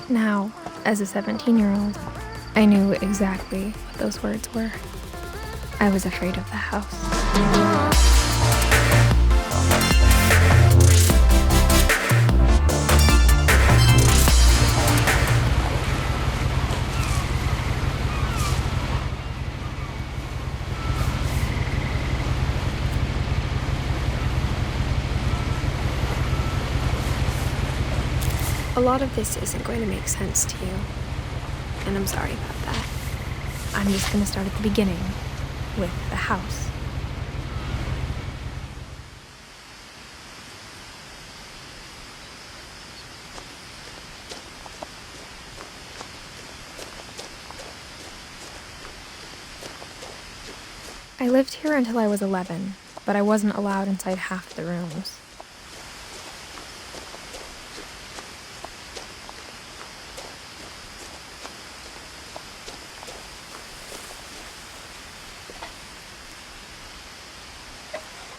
Now, as a 17-year-old, I knew exactly what those words were. I was afraid of the house. A lot of this isn't going to make sense to you, and I'm sorry about that. I'm just going to start at the beginning, with the house. I lived here until I was 11, but I wasn't allowed inside half the rooms.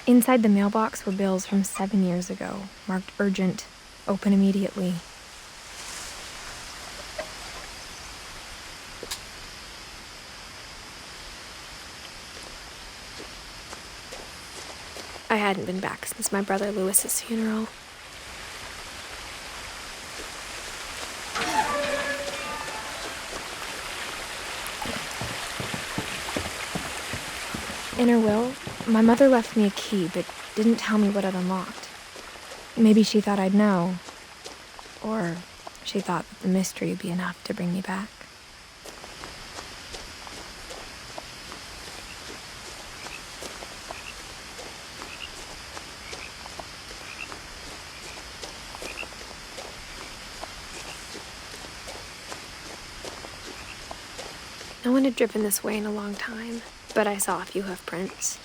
Inside the mailbox were bills from 7 years ago, marked urgent, open immediately. I hadn't been back since my brother Lewis's funeral. In her will, my mother left me a key, but didn't tell me what it unlocked. Maybe she thought I'd know, or she thought that the mystery would be enough to bring me back. No one had driven this way in a long time, but I saw a few hoof prints.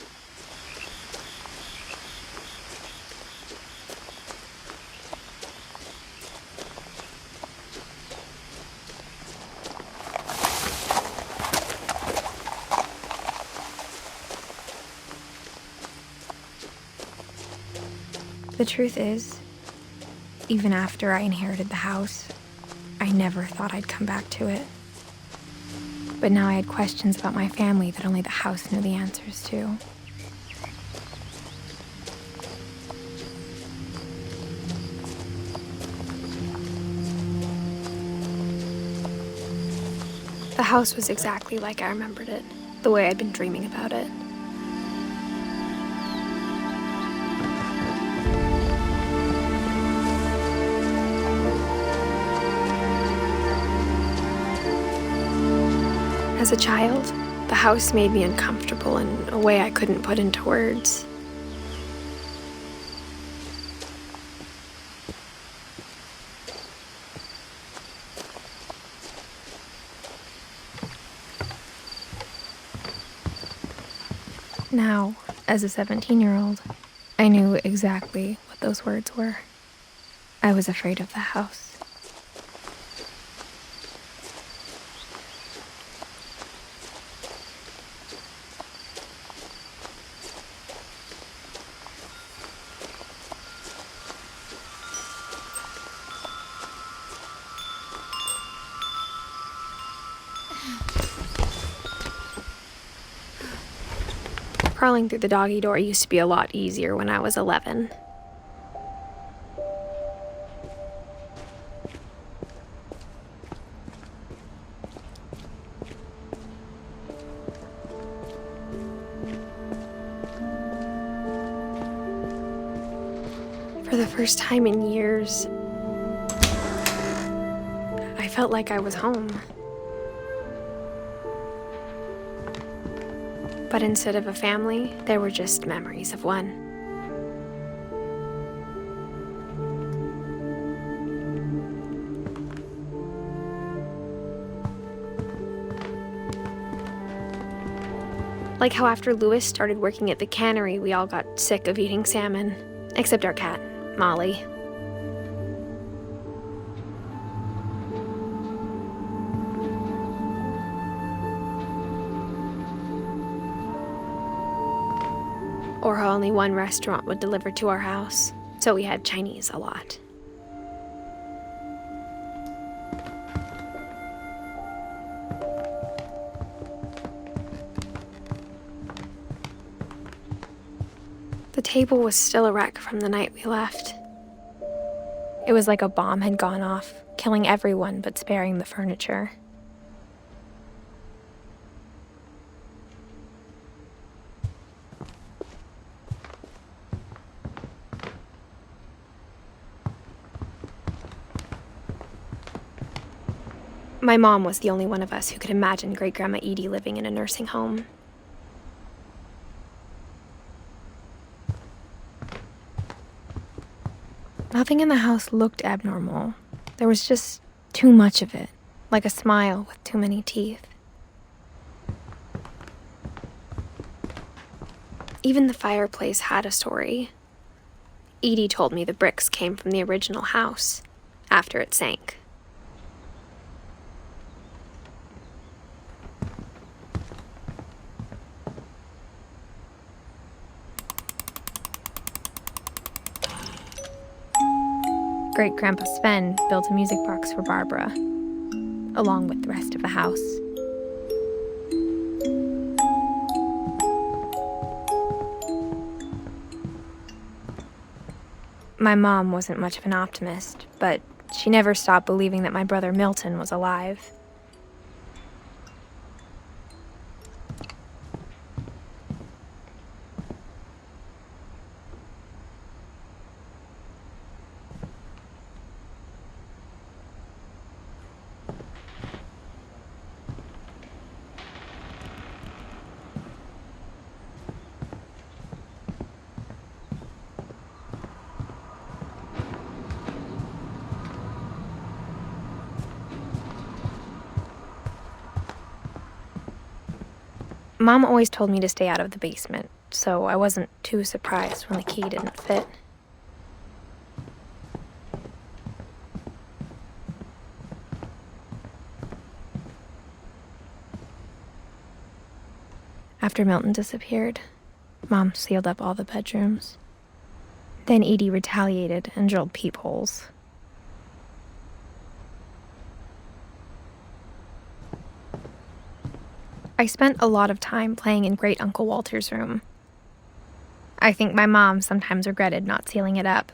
The truth is, even after I inherited the house, I never thought I'd come back to it. But now I had questions about my family that only the house knew the answers to. The house was exactly like I remembered it, the way I'd been dreaming about it. As a child, the house made me uncomfortable in a way I couldn't put into words. Now, as a 17-year-old, I knew exactly what those words were. I was afraid of the house. Crawling through the doggy door used to be a lot easier when I was 11. For the first time in years, I felt like I was home. But instead of a family, there were just memories of one. Like how after Lewis started working at the cannery, we all got sick of eating salmon, except our cat, Molly. Or how only one restaurant would deliver to our house, so we had Chinese a lot. table was still a wreck from the night we left. It was like a bomb had gone off, killing everyone but sparing the furniture. My mom was the only one of us who could imagine Great-Grandma Edie living in a nursing home. Nothing in the house looked abnormal. There was just too much of it, like a smile with too many teeth. Even the fireplace had a story. Edie told me the bricks came from the original house, after it sank. Great-Grandpa Sven built a music box for Barbara, along with the rest of the house. My mom wasn't much of an optimist, but she never stopped believing that my brother Milton was alive. Mom always told me to stay out of the basement, so I wasn't too surprised when the key didn't fit. After Milton disappeared, Mom sealed up all the bedrooms. Then Edie retaliated and drilled peepholes. I spent a lot of time playing in Great Uncle Walter's room. I think my mom sometimes regretted not sealing it up.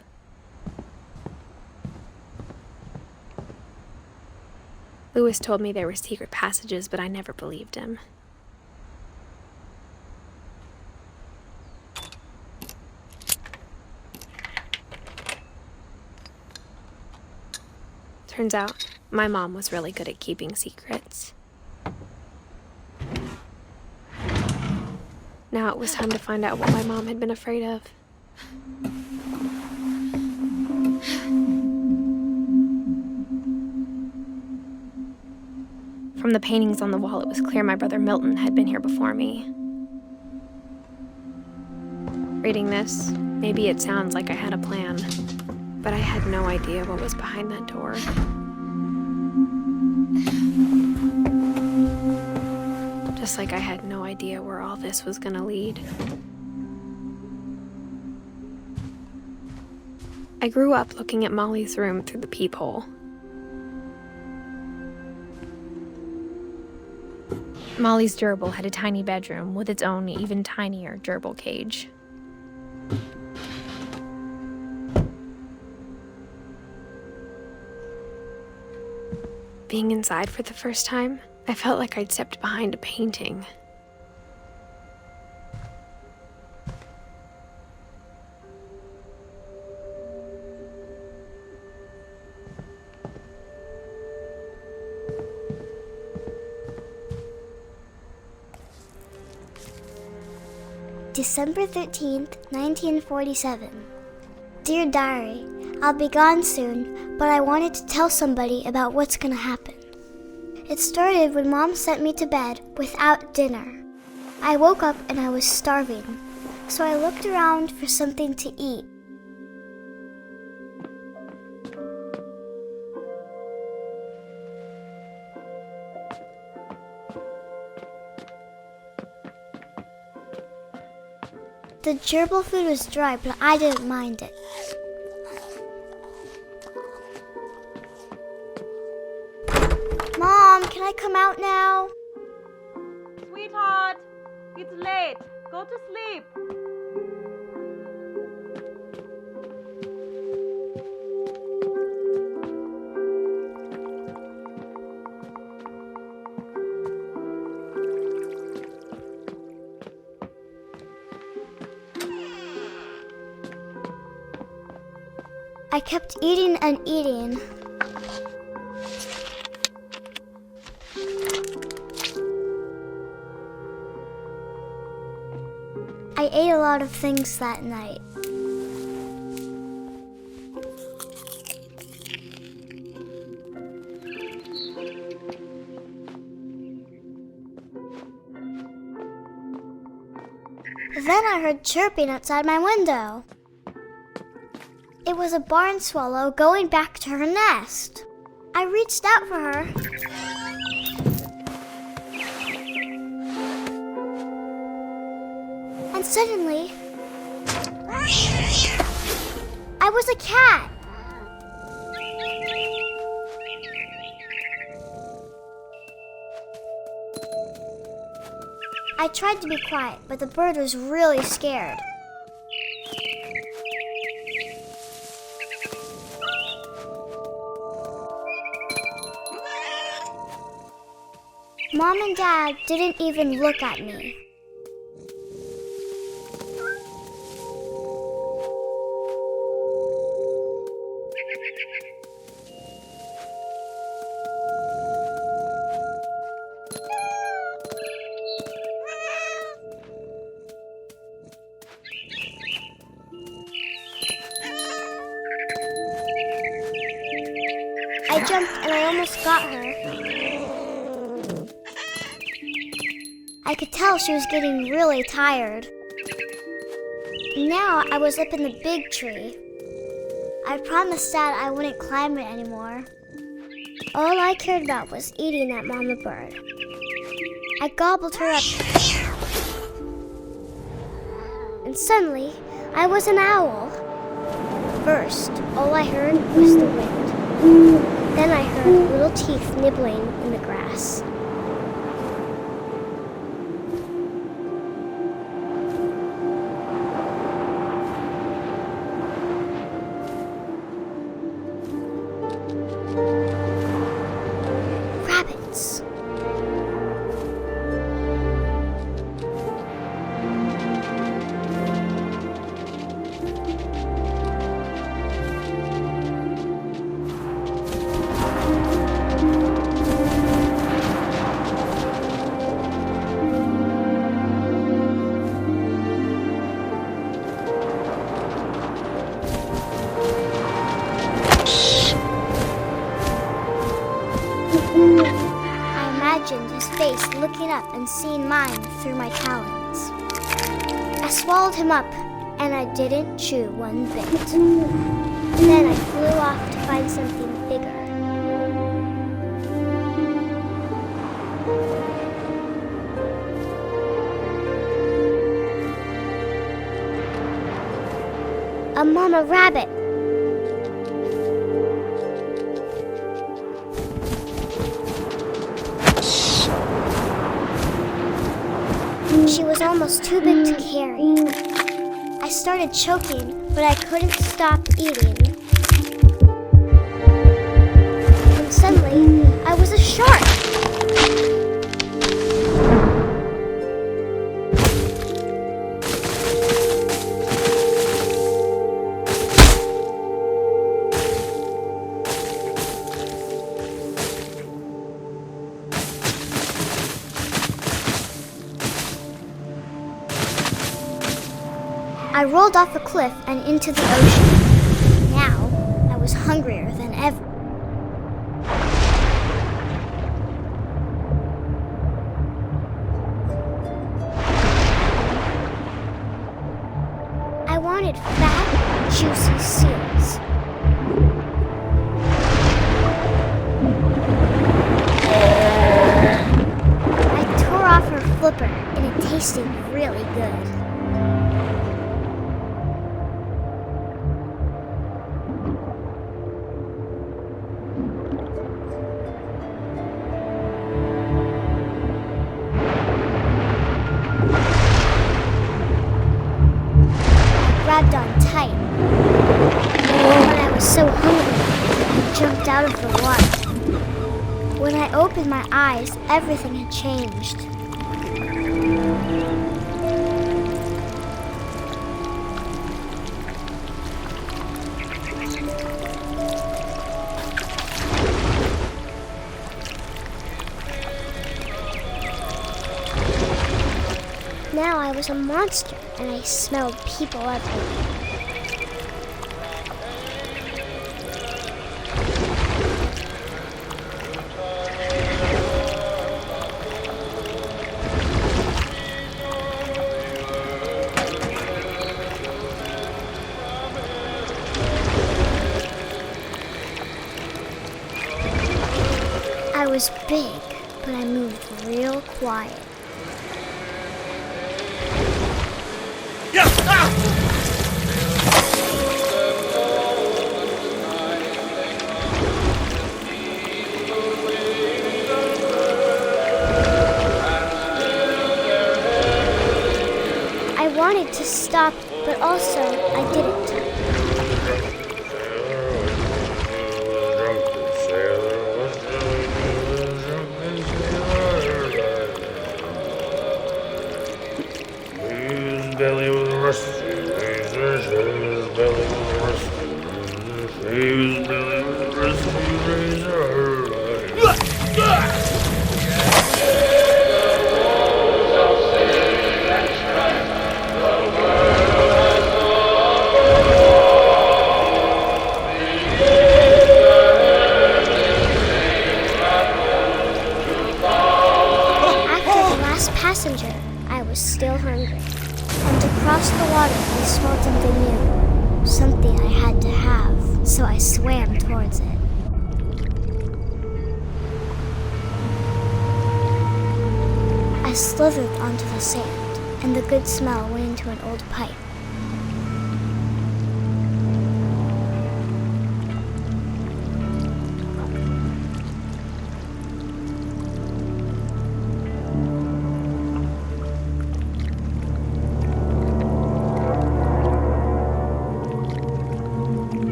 Lewis told me there were secret passages, but I never believed him. Turns out, my mom was really good at keeping secrets. Now it was time to find out what my mom had been afraid of. From the paintings on the wall, it was clear my brother Milton had been here before me. Reading this, maybe it sounds like I had a plan, but I had no idea what was behind that door. Just like I had no idea where all this was gonna lead. I grew up looking at Molly's room through the peephole. Molly's gerbil had a tiny bedroom with its own even tinier gerbil cage. Being inside for the first time, I felt like I'd stepped behind a painting. December 13th, 1947. Dear Diary, I'll be gone soon, but I wanted to tell somebody about what's gonna happen. It started when Mom sent me to bed without dinner. I woke up and I was starving, so I looked around for something to eat. The gerbil food was dry, but I didn't mind it. Mom, can I come out now? Sweetheart, it's late. Go to sleep. I kept eating and eating. I ate a lot of things that night. Then I heard chirping outside my window. It was a barn swallow going back to her nest. I reached out for her. And suddenly, I was a cat. I tried to be quiet, but the bird was really scared. Mom and Dad didn't even look at me. I jumped and I almost got her. I could tell she was getting really tired. Now I was up in the big tree. I promised Dad I wouldn't climb it anymore. All I cared about was eating that mama bird. I gobbled her up. And suddenly, I was an owl. First, all I heard was the wind. Then I heard little teeth nibbling in the grass. Rabbits. I imagined his face looking up and seeing mine through my talons. I swallowed him up, and I didn't chew one bit. Then I flew off to find something bigger. A mama rabbit. She was almost too big to carry. I started choking, but I couldn't stop eating. And suddenly, I was a shark. I rolled off a cliff and into the ocean. Now, I was hungrier than ever. I wanted fat, juicy seals. I tore off her flipper, and it tasted really good. Grabbed on tight. When I was so hungry, I jumped out of the water. When I opened my eyes, everything had changed. Now I was a monster, and I smelled people everywhere. I was big, but I moved real quiet. I wanted to stop, but also I didn't. Belly was rusty, his belly was rusty, his belly was rusty, After the last passenger, I was still hungry. And to cross the water, I smelled something new. Something I had to have, so I swam towards it. I slithered onto the sand, and the good smell went into an old pipe.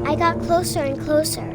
I got closer and closer.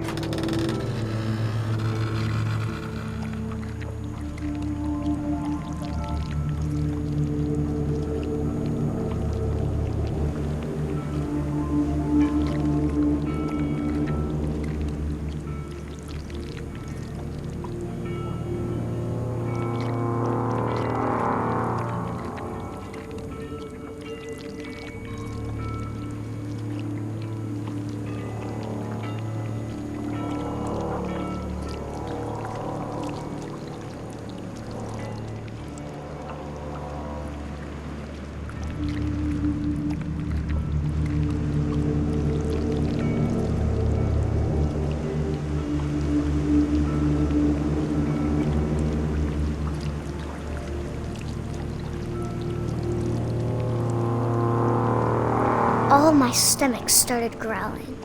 All my stomach started growling.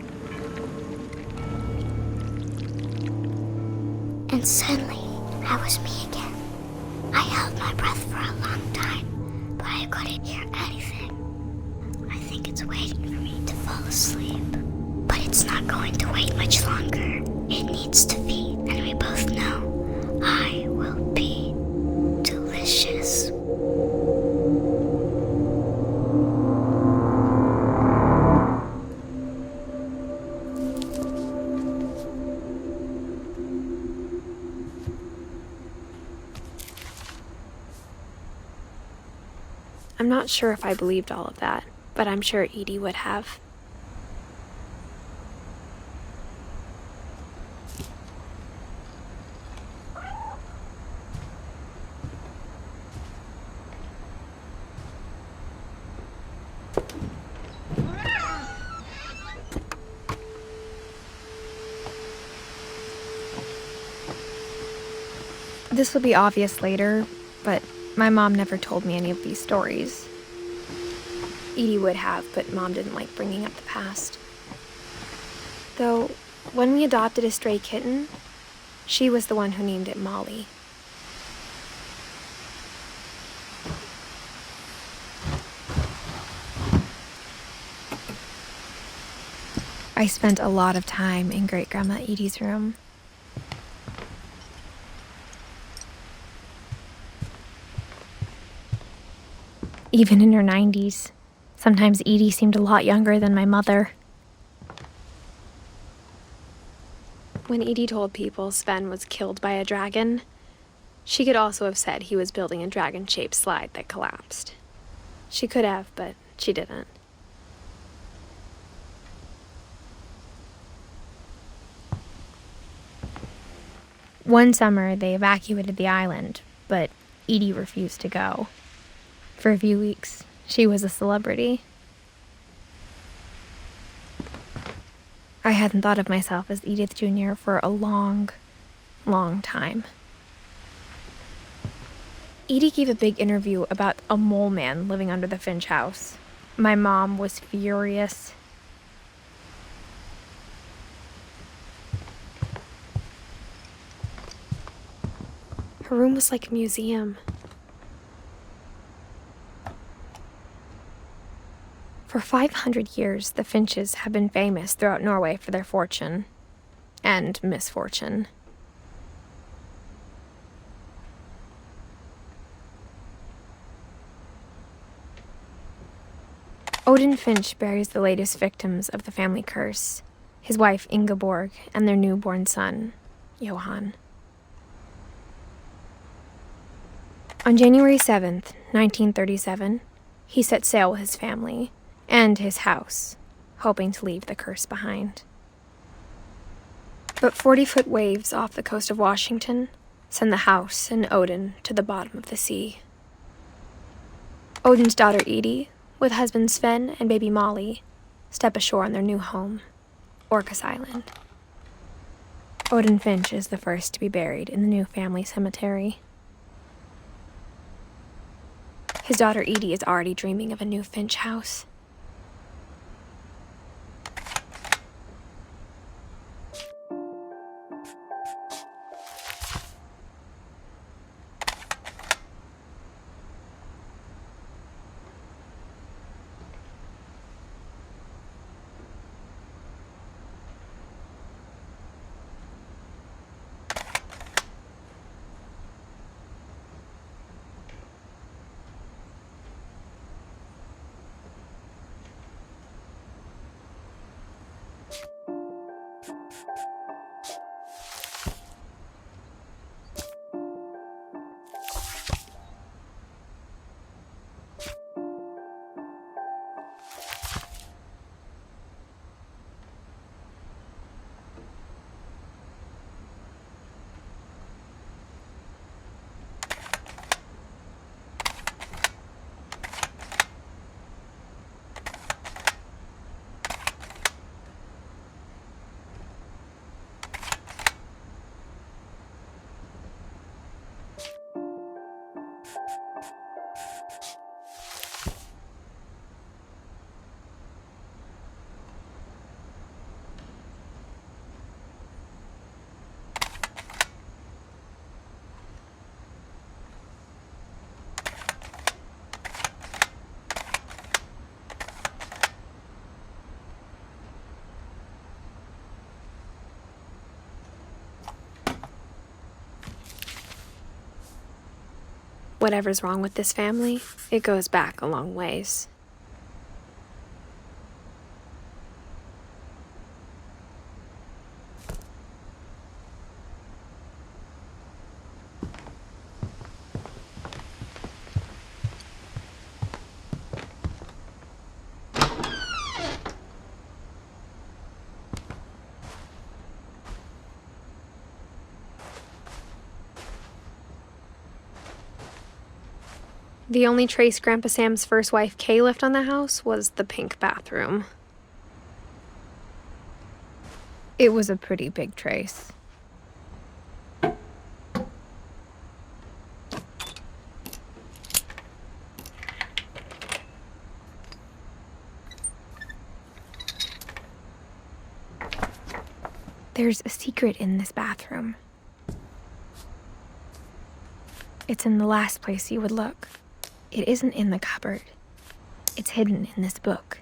And suddenly, I was me again. I held my breath for a long time, but I couldn't hear anything. I think it's waiting for me to fall asleep. But it's not going to wait much longer. It needs to feed, and we both know I will be delicious. I'm not sure if I believed all of that, but I'm sure Edie would have. This will be obvious later, but my mom never told me any of these stories. Edie would have, but Mom didn't like bringing up the past. Though, when we adopted a stray kitten, she was the one who named it Molly. I spent a lot of time in Great-Grandma Edie's room. Even in her 90s, sometimes Edie seemed a lot younger than my mother. When Edie told people Sven was killed by a dragon, She could also have said he was building a dragon-shaped slide that collapsed. She could have, but she didn't. One summer, they evacuated the island, but Edie refused to go. For a few weeks, she was a celebrity. I hadn't thought of myself as Edith Jr. for a long, long time. Edie gave a big interview about a mole man living under the Finch house. My mom was furious. Her room was like a museum. For 500 years, the Finches have been famous throughout Norway for their fortune and misfortune. Odin Finch buries the latest victims of the family curse, his wife Ingeborg and their newborn son, Johan. On January 7th, 1937, he set sail with his family and his house, hoping to leave the curse behind. But 40-foot waves off the coast of Washington send the house and Odin to the bottom of the sea. Odin's daughter Edie, with husband Sven and baby Molly, step ashore on their new home, Orcas Island. Odin Finch is the first to be buried in the new family cemetery. His daughter Edie is already dreaming of a new Finch house. Whatever's wrong with this family, it goes back a long ways. The only trace Grandpa Sam's first wife Kay left on the house was the pink bathroom. It was a pretty big trace. There's a secret in this bathroom. It's in the last place you would look. It isn't in the cupboard. It's hidden in this book.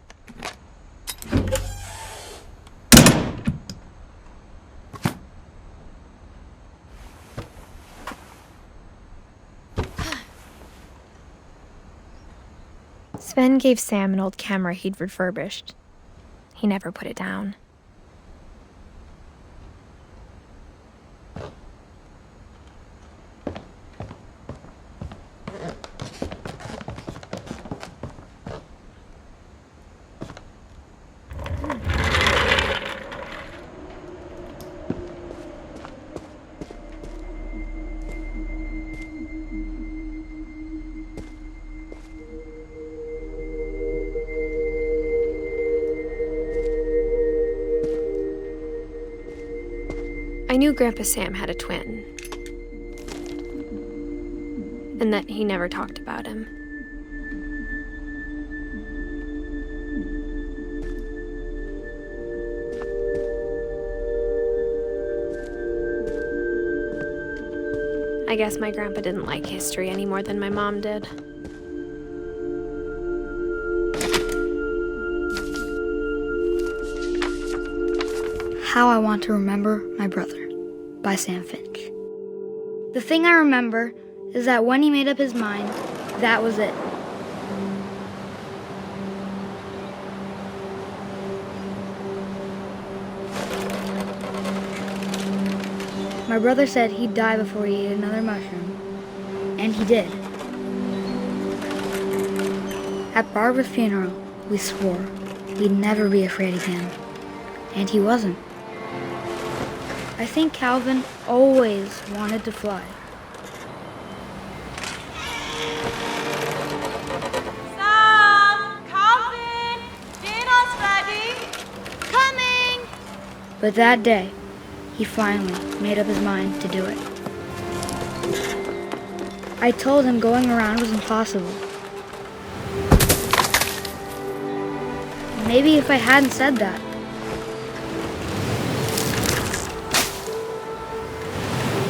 Sven gave Sam an old camera he'd refurbished. He never put it down. I knew Grandpa Sam had a twin, and that he never talked about him. I guess my grandpa didn't like history any more than my mom did. How I Want to Remember My Brother by Sam Finch. The thing I remember is that when he made up his mind, that was it. My brother said he'd die before he ate another mushroom, and he did. At Barbara's funeral, we swore he'd never be afraid again, and he wasn't. I think Calvin always wanted to fly. Sam! Calvin! Dinner's ready! Coming! But that day, he finally made up his mind to do it. I told him going around was impossible. Maybe if I hadn't said that,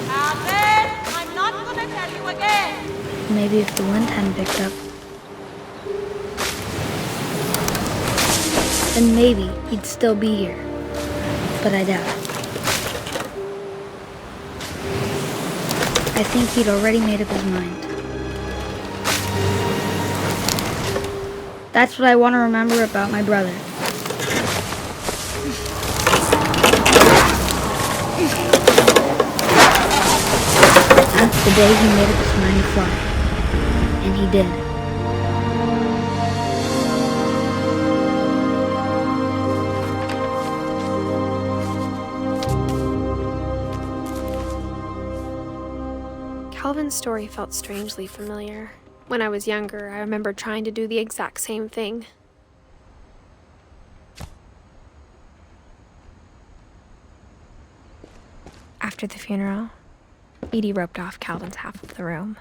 Calvin! I'm not gonna tell you again! maybe if the wind hadn't picked up, then maybe he'd still be here. But I doubt it. I think he'd already made up his mind. That's what I want to remember about my brother. That's the day he made up his mind to fly. And he did. Calvin's story felt strangely familiar. When I was younger, I remember trying to do the exact same thing. After the funeral, Edie roped off Calvin's half of the room.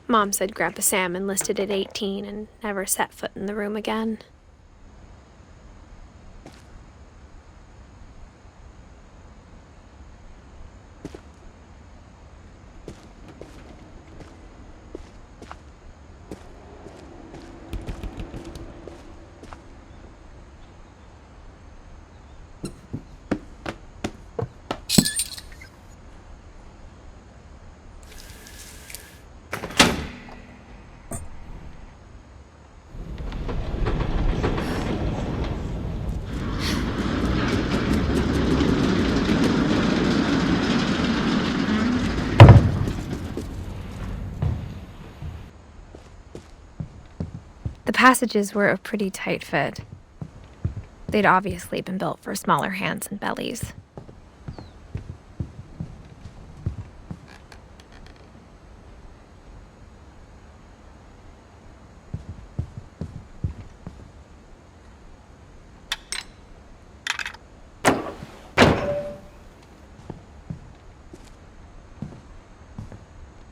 Mom said Grandpa Sam enlisted at 18 and never set foot in the room again. The passages were a pretty tight fit. They'd obviously been built for smaller hands and bellies.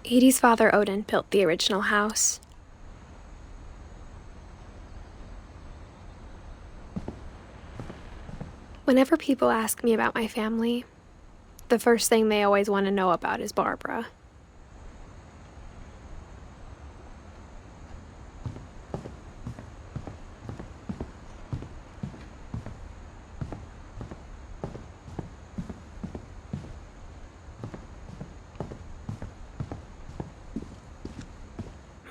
Edie's father, Odin, built the original house. Whenever people ask me about my family, the first thing they always want to know about is Barbara.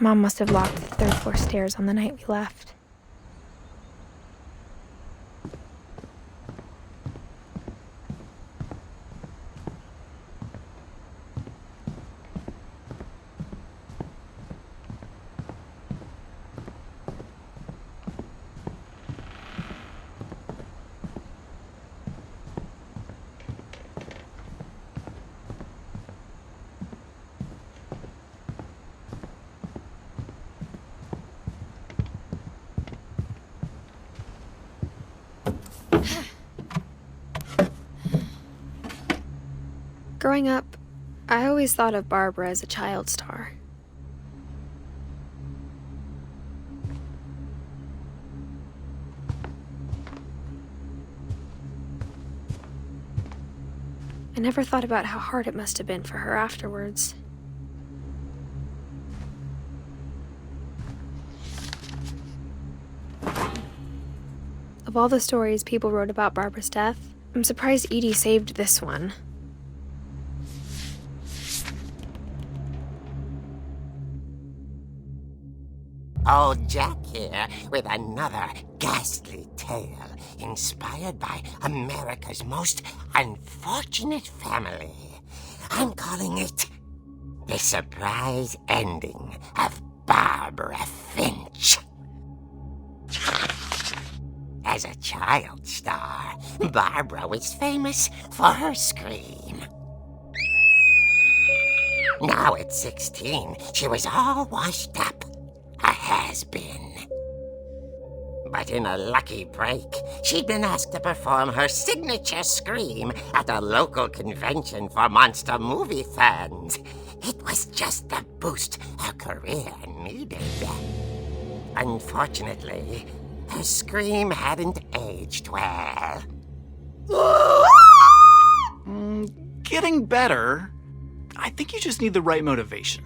Mom must have locked the third floor stairs on the night we left. Growing up, I always thought of Barbara as a child star. I never thought about how hard it must have been for her afterwards. Of all the stories people wrote about Barbara's death, I'm surprised Edie saved this one. Old Jack here with another ghastly tale inspired by America's most unfortunate family. I'm calling it The Surprise Ending of Barbara Finch. As a child star, Barbara was famous for her scream. Now at 16, she was all washed up. A has-been. But in a lucky break, she'd been asked to perform her signature scream at a local convention for monster movie fans. It was just the boost her career needed. Unfortunately, her scream hadn't aged well. Getting better. I think you just need the right motivation.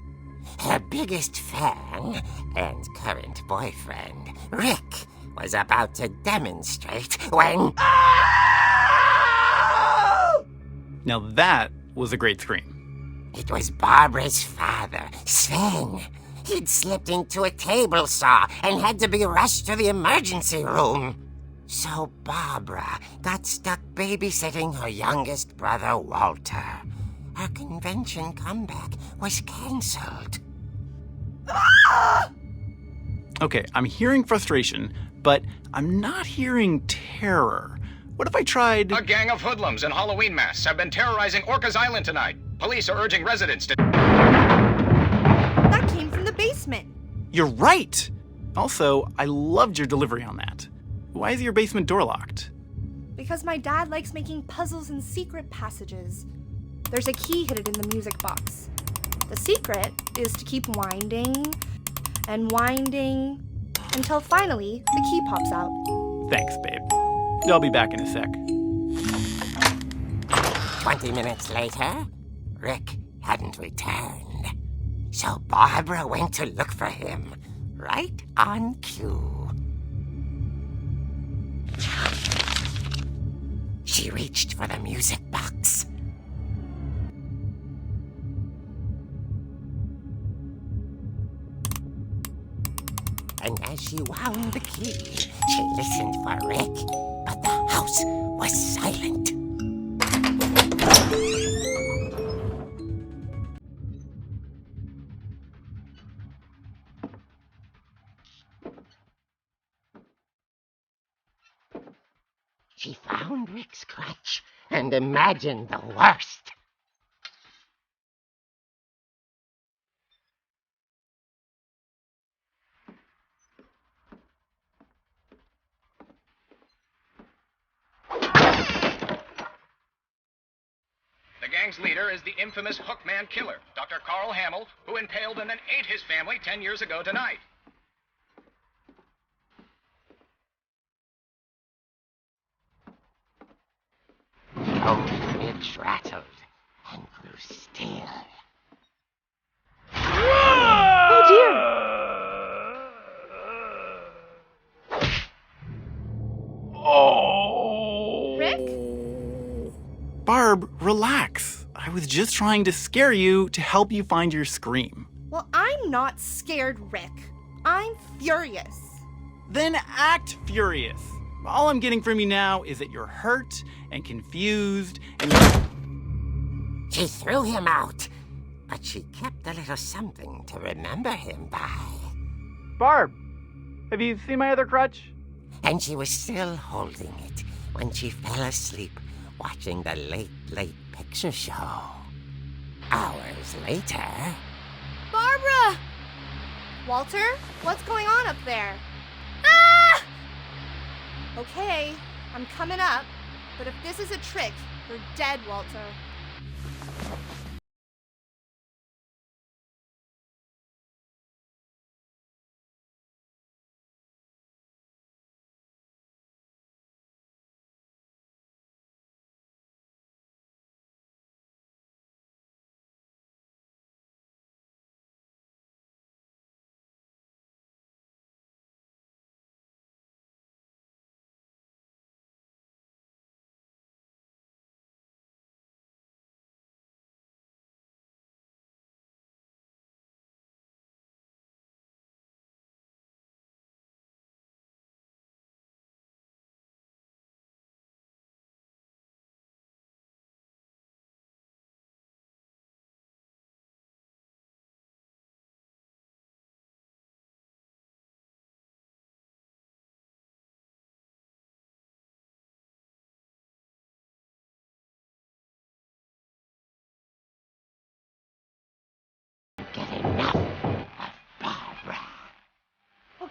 Her biggest fan and current boyfriend, Rick, was about to demonstrate when... Now that was a great scream. It was Barbara's father, Sven. He'd slipped into a table saw and had to be rushed to the emergency room. So Barbara got stuck babysitting her youngest brother, Walter. Her convention comeback was cancelled. Okay, I'm hearing frustration, but I'm not hearing terror. What if I tried... A gang of hoodlums in Halloween masks have been terrorizing Orcas Island tonight. Police are urging residents to... That came from the basement. You're right! Also, I loved your delivery on that. Why is your basement door locked? Because my dad likes making puzzles and secret passages. There's a key hidden in the music box. The secret is to keep winding and winding until finally the key pops out. Thanks, babe. I'll be back in a sec. 20 minutes later, Rick hadn't returned. So Barbara went to look for him, right on cue. She reached for the music box. And as she wound the key, she listened for Rick, but the house was silent. She found Rick's crutch and imagined the worst. The gang's leader is the infamous Hookman killer, Dr. Carl Hamill, who impaled and then ate his family 10 years ago tonight. The foliage rattled and grew still. Oh dear! Oh! Rick? Barb, relax. I was just trying to scare you to help you find your scream. Well, I'm not scared, Rick. I'm furious. Then act furious. All I'm getting from you now is that you're hurt and confused and She threw him out, but she kept a little something to remember him by. Barb, have you seen my other crutch? And she was still holding it when she fell asleep watching the late picture show. Hours later... Barbara! Walter, what's going on up there? Ah! Okay, I'm coming up, but if this is a trick, you're dead, Walter.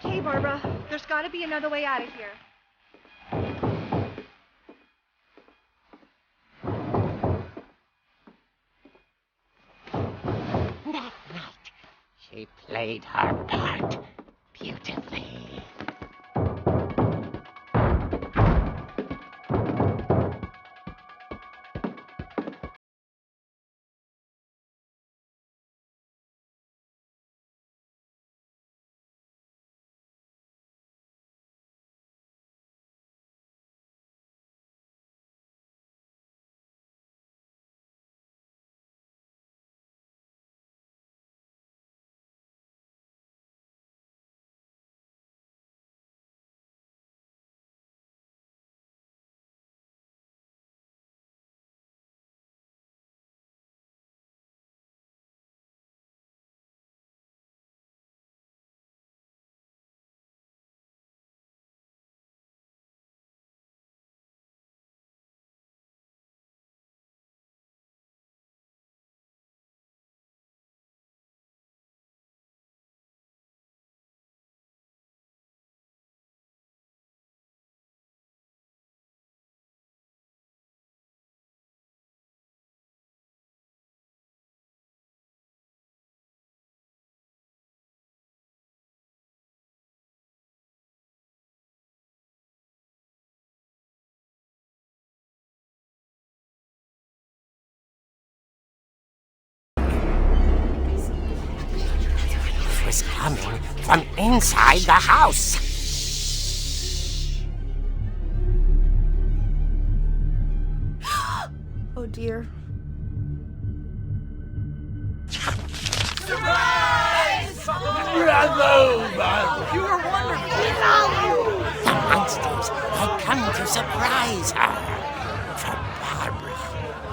Okay, Barbara. There's got to be another way out of here. That night, she played her part beautifully. It was coming from inside the house. Oh dear. The monsters had come to surprise her. For Barbara,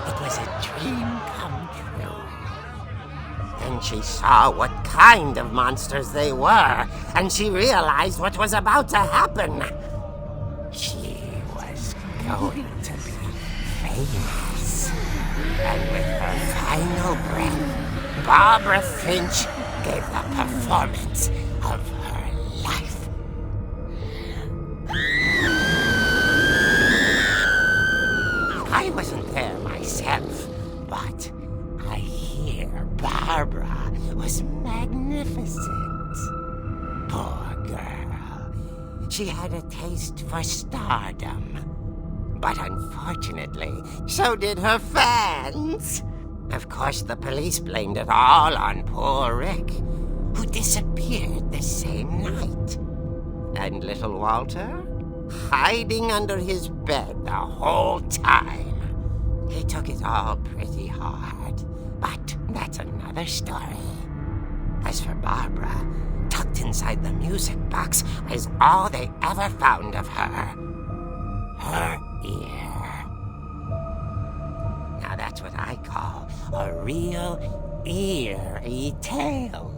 it was a dream come true. Then she saw what kind of monsters they were, and she realized what was about to happen. She was going to be famous. And with her final breath, Barbara Finch gave the performance of her life. I wasn't there myself, but I hear Barbara was magnificent. Poor girl. She had a taste for stardom. But unfortunately, so did her fans. Of course, the police blamed it all on poor Rick, who disappeared the same night. And little Walter? Hiding under his bed the whole time. He took it all pretty hard, but that's another story. As for Barbara, tucked inside the music box was all they ever found of her. Her ear. Now that's what I call a real eerie tale.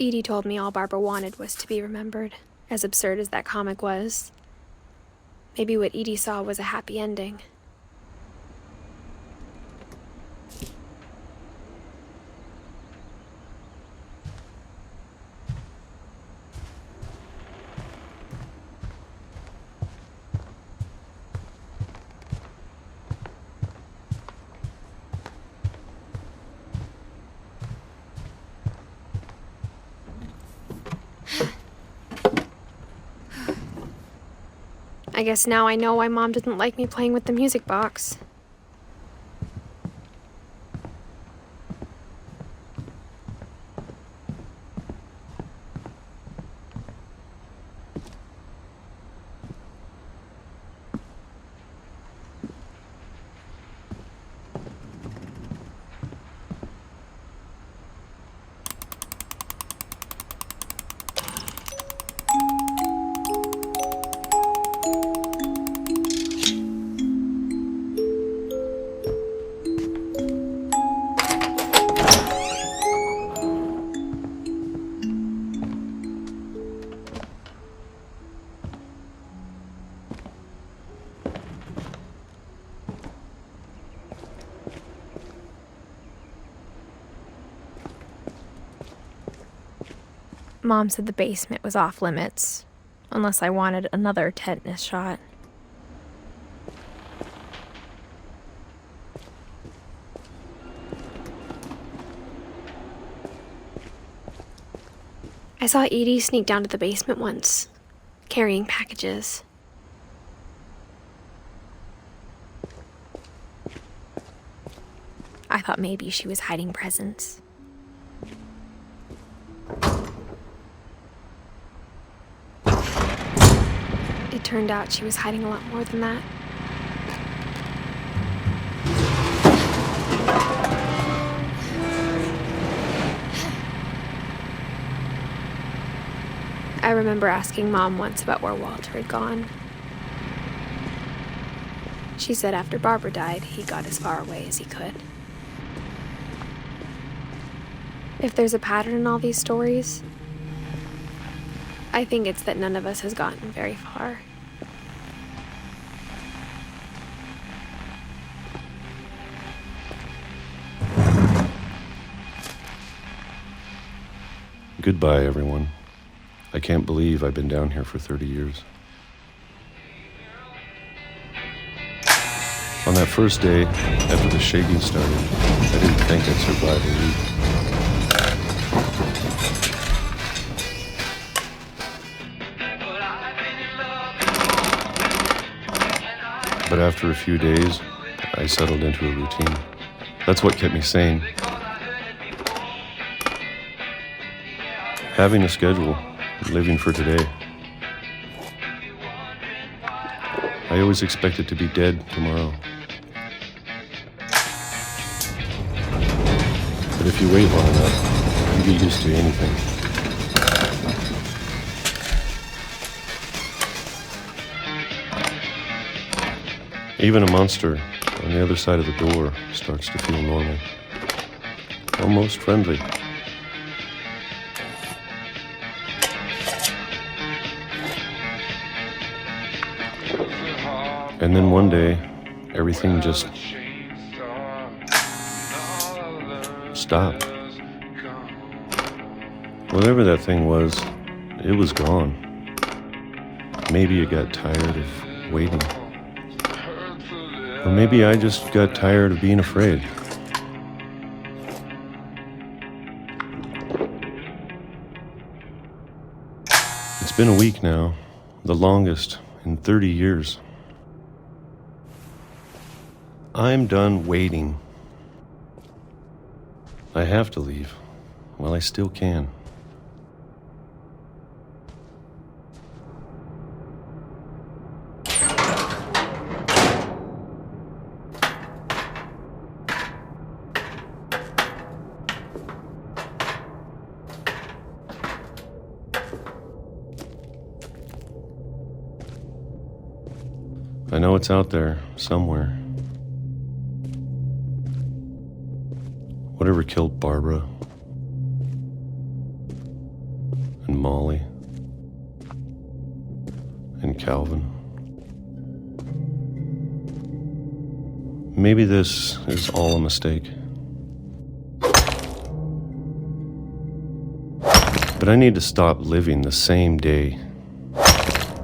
Edie told me all Barbara wanted was to be remembered, as absurd as that comic was. Maybe what Edie saw was a happy ending. I guess now I know why Mom didn't like me playing with the music box. Mom said the basement was off limits, unless I wanted another tetanus shot. I saw Edie sneak down to the basement once, carrying packages. I thought maybe she was hiding presents. It turned out she was hiding a lot more than that. I remember asking Mom once about where Walter had gone. She said after Barbara died, he got as far away as he could. If there's a pattern in all these stories, I think it's that none of us has gotten very far. Goodbye, everyone. I can't believe I've been down here for 30 years. On that first day, after the shaking started, I didn't think I'd survive a week. But after a few days, I settled into a routine. That's what kept me sane. Having a schedule, living for today. I always expected to be dead tomorrow. But if you wait long enough, you get used to anything. Even a monster on the other side of the door starts to feel normal. Almost friendly. And then one day, everything just stopped. Whatever that thing was, it was gone. Maybe it got tired of waiting. Or maybe I just got tired of being afraid. It's been a week now, the longest in 30 years. I'm done waiting. I have to leave while I still can. I know it's out there somewhere. Whatever killed Barbara and Molly and Calvin. Maybe this is all a mistake. But I need to stop living the same day,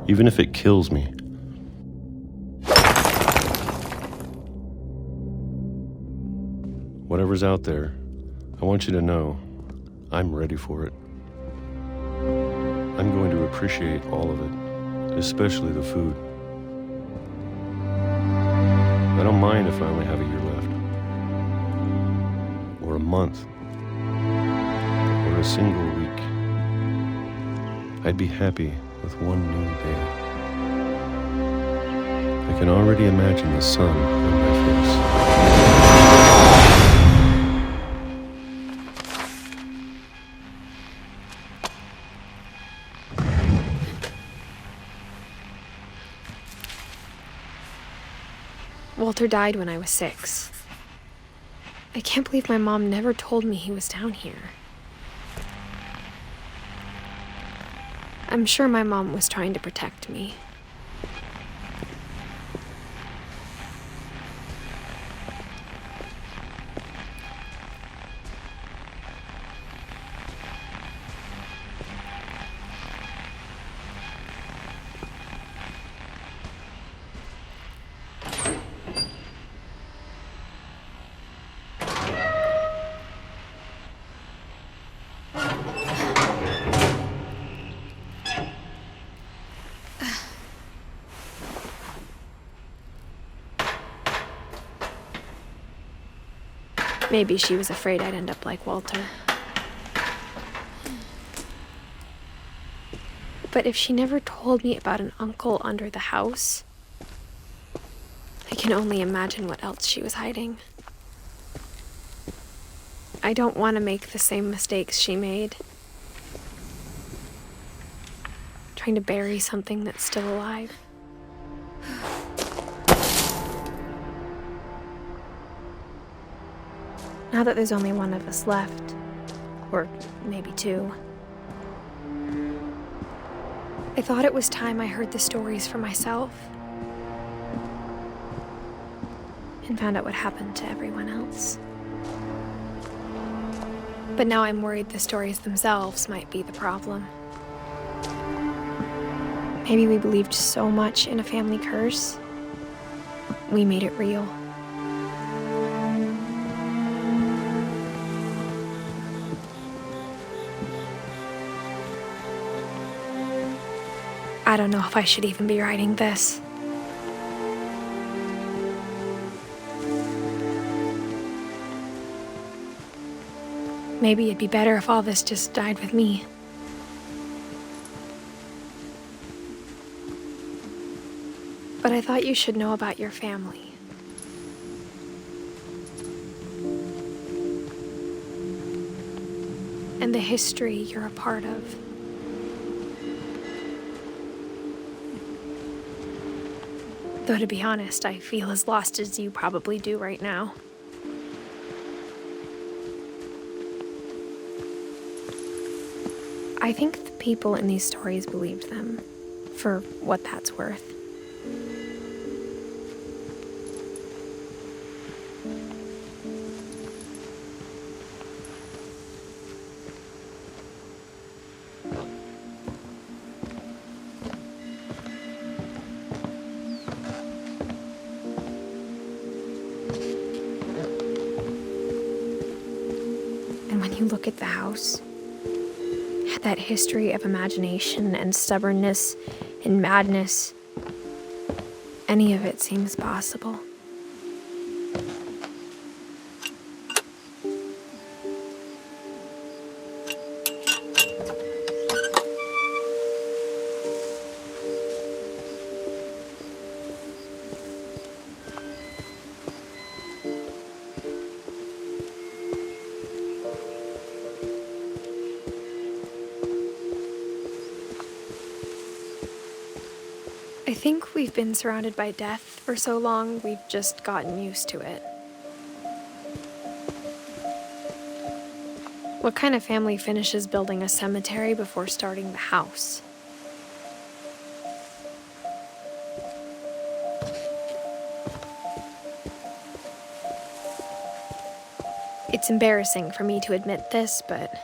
even if it kills me. Whatever's out there, I want you to know I'm ready for it. I'm going to appreciate all of it, especially the food. I don't mind if I only have a year left, or a month, or a single week. I'd be happy with one new day. I can already imagine the sun on my face. Walter died when I was 6. I can't believe my mom never told me he was down here. I'm sure my mom was trying to protect me. Maybe she was afraid I'd end up like Walter. But if she never told me about an uncle under the house, I can only imagine what else she was hiding. I don't want to make the same mistakes she made. Trying to bury something that's still alive. Now that there's only one of us left, or maybe two, I thought it was time I heard the stories for myself and found out what happened to everyone else. But now I'm worried the stories themselves might be the problem. Maybe we believed so much in a family curse, we made it real. I don't know if I should even be writing this. Maybe it'd be better if all this just died with me. But I thought you should know about your family. And the history you're a part of. Though to be honest, I feel as lost as you probably do right now. I think the people in these stories believed them, for what that's worth. And when you look at the house, that history of imagination and stubbornness and madness, any of it seems possible. I think we've been surrounded by death for so long, we've just gotten used to it. What kind of family finishes building a cemetery before starting the house? It's embarrassing for me to admit this, but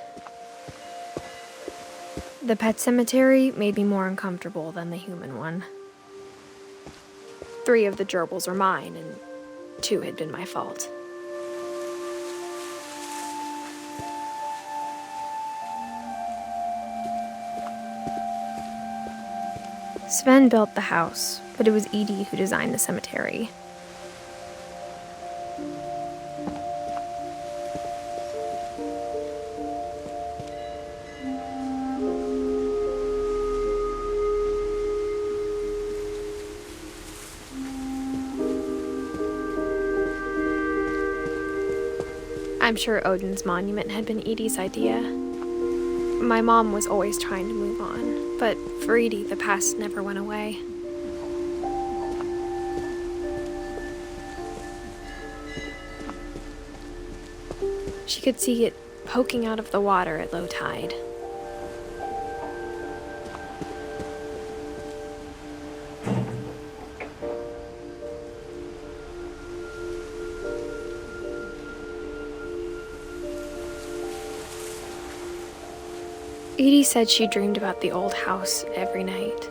the pet cemetery made me more uncomfortable than the human one. 3 of the gerbils are mine, and 2 had been my fault. Sven built the house, but it was Edie who designed the cemetery. I'm sure Odin's monument had been Edie's idea. My mom was always trying to move on, but for Edie, the past never went away. She could see it poking out of the water at low tide. Edie said she dreamed about the old house every night.